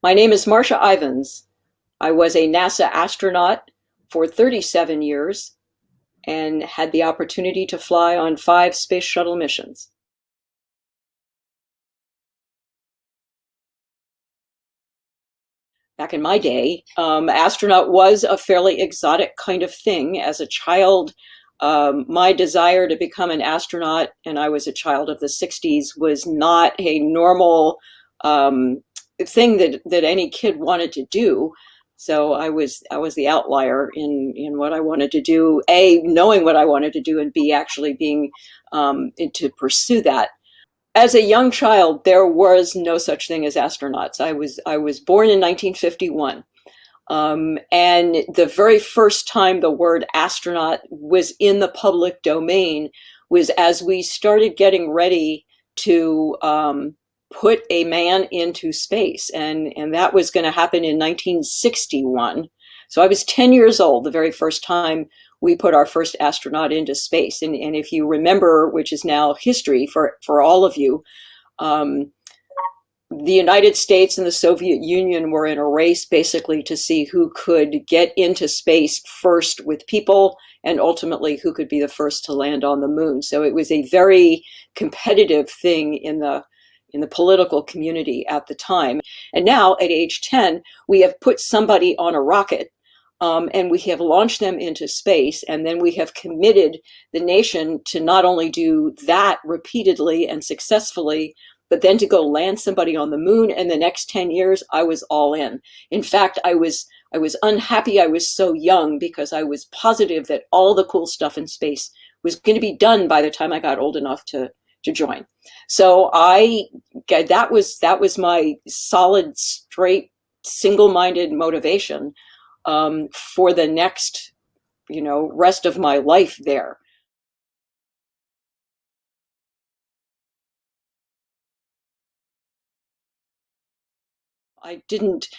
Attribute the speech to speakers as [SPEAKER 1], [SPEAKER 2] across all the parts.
[SPEAKER 1] My name is Marsha Ivins. I was a NASA astronaut for 37 years and had the opportunity to fly on 5 space shuttle missions. Back in my day, astronaut was a fairly exotic kind of thing. As a child, my desire to become an astronaut, and I was a child of the 60s, was not a normal thing that any kid wanted to do. So I was the outlier in what I wanted to do. A, knowing what I wanted to do, and B, actually being to pursue that. As a young child, there was no such thing as astronauts. I was born in 1951. And the very first time the word astronaut was in the public domain was as we started getting ready to put a man into space. And that was going to happen in 1961. So I was 10 years old the very first time we put our first astronaut into space. And if you remember, which is now history for all of you, um, the United States and the Soviet Union were in a race basically to see who could get into space first with people, and ultimately who could be the first to land on the moon. So it was a very competitive thing in the political community at the time. And now at age 10, we have put somebody on a rocket, and we have launched them into space, and then we have committed the nation to not only do that repeatedly and successfully, but then to go land somebody on the moon. And the next 10 years, I was all in. In fact, I was unhappy I was so young, because I was positive that all the cool stuff in space was going to be done by the time I got old enough to join. So that was my solid, straight, single-minded motivation for the next, rest of my life there. I didn't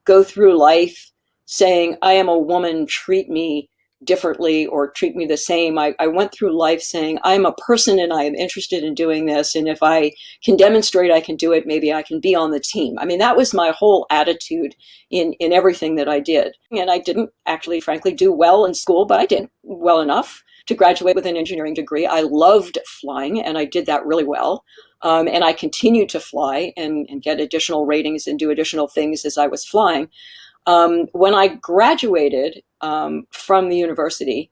[SPEAKER 1] go through life saying, I am a woman, treat me differently or treat me the same. I went through life saying, I'm a person and I am interested in doing this. And if I can demonstrate I can do it, maybe I can be on the team. I mean, that was my whole attitude in everything that I did. And I didn't actually, frankly, do well in school, but I did well enough to graduate with an engineering degree. I loved flying, and I did that really well. And I continued to fly and get additional ratings and do additional things as I was flying. When I graduated from the university,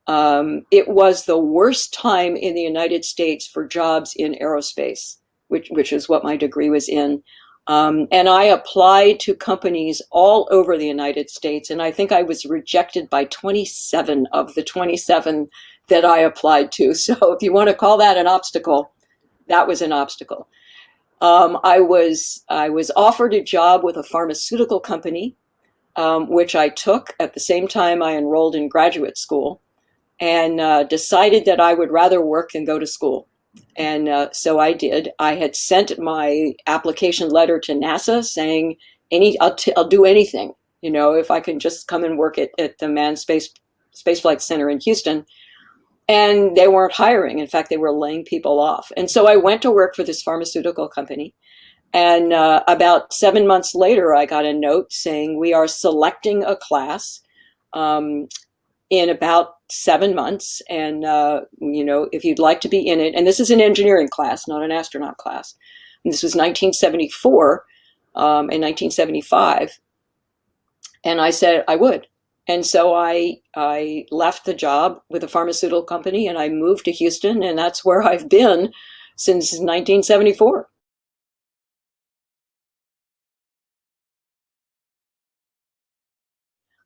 [SPEAKER 1] it was the worst time in the United States for jobs in aerospace, which is what my degree was in. And I applied to companies all over the United States, and I think I was rejected by 27 of the 27 that I applied to. So if you want to call that an obstacle, that was an obstacle. I was offered a job with a pharmaceutical company, which I took at the same time I enrolled in graduate school, and decided that I would rather work than go to school. And so I did. I had sent my application letter to NASA saying, I'll do anything, if I can just come and work at the Manned Space Flight Center in Houston. And they weren't hiring. In fact, they were laying people off. And so I went to work for this pharmaceutical company. And about 7 months later, I got a note saying, we are selecting a class in about 7 months. And, if you'd like to be in it, and this is an engineering class, not an astronaut class. And this was 1974 and 1975. And I said I would. And so I left the job with a pharmaceutical company and I moved to Houston, and that's where I've been since 1974.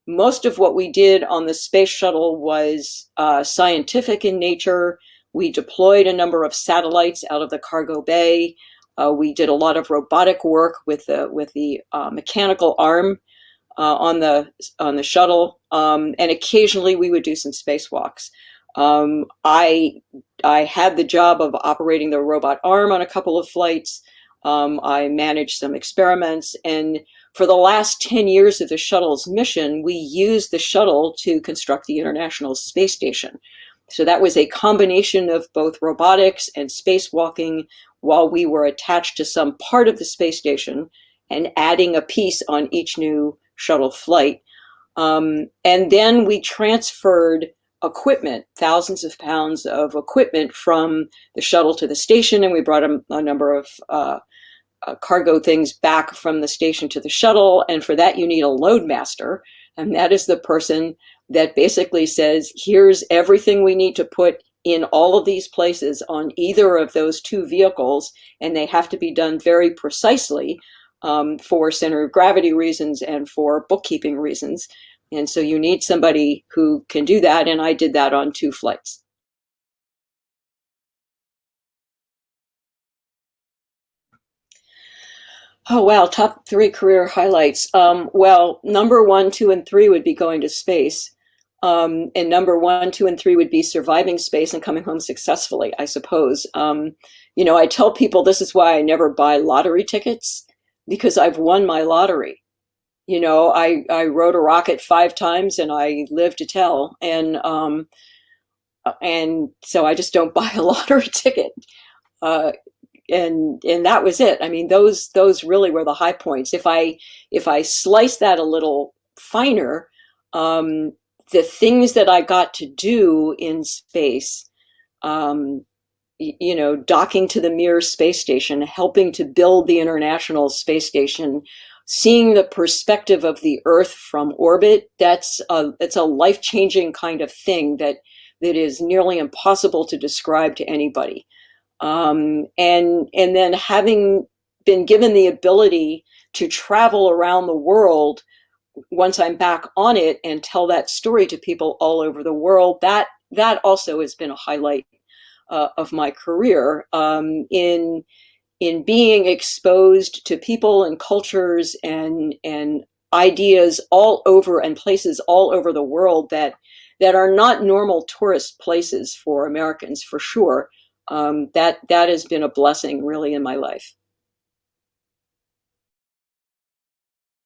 [SPEAKER 1] Most of what we did on the space shuttle was scientific in nature. We deployed a number of satellites out of the cargo bay. We did a lot of robotic work with the mechanical arm on the shuttle, and occasionally we would do some spacewalks. I had the job of operating the robot arm on a couple of flights. I managed some experiments, and for the last 10 years of the shuttle's mission, we used the shuttle to construct the International Space Station. So that was a combination of both robotics and spacewalking while we were attached to some part of the space station and adding a piece on each new shuttle flight. And then we transferred equipment, thousands of pounds of equipment from the shuttle to the station, and we brought a number of cargo things back from the station to the shuttle. And for that, you need a load master. And that is the person that basically says, here's everything we need to put in all of these places on either of those two vehicles. And they have to be done very precisely for center of gravity reasons and for bookkeeping reasons. And so you need somebody who can do that. And I did that on 2 flights. Oh, wow. Top 3 career highlights. Well, number 1, 2, and 3 would be going to space. And number 1, 2, and 3 would be surviving space and coming home successfully, I suppose. I tell people this is why I never buy lottery tickets, because I've won my lottery. I rode a rocket 5 times and I lived to tell. And so I just don't buy a lottery ticket. Uh, and that was it. I mean, those really were the high points. If I slice that a little finer, um, the things that I got to do in space, um, docking to the Mir space station, helping to build the International Space Station, seeing the perspective of the Earth from orbit, it's a life-changing kind of thing that is nearly impossible to describe to anybody. And then having been given the ability to travel around the world once I'm back on it and tell that story to people all over the world, that also has been a highlight of my career, in being exposed to people and cultures and ideas all over, and places all over the world that are not normal tourist places for Americans, for sure. That has been a blessing really in my life.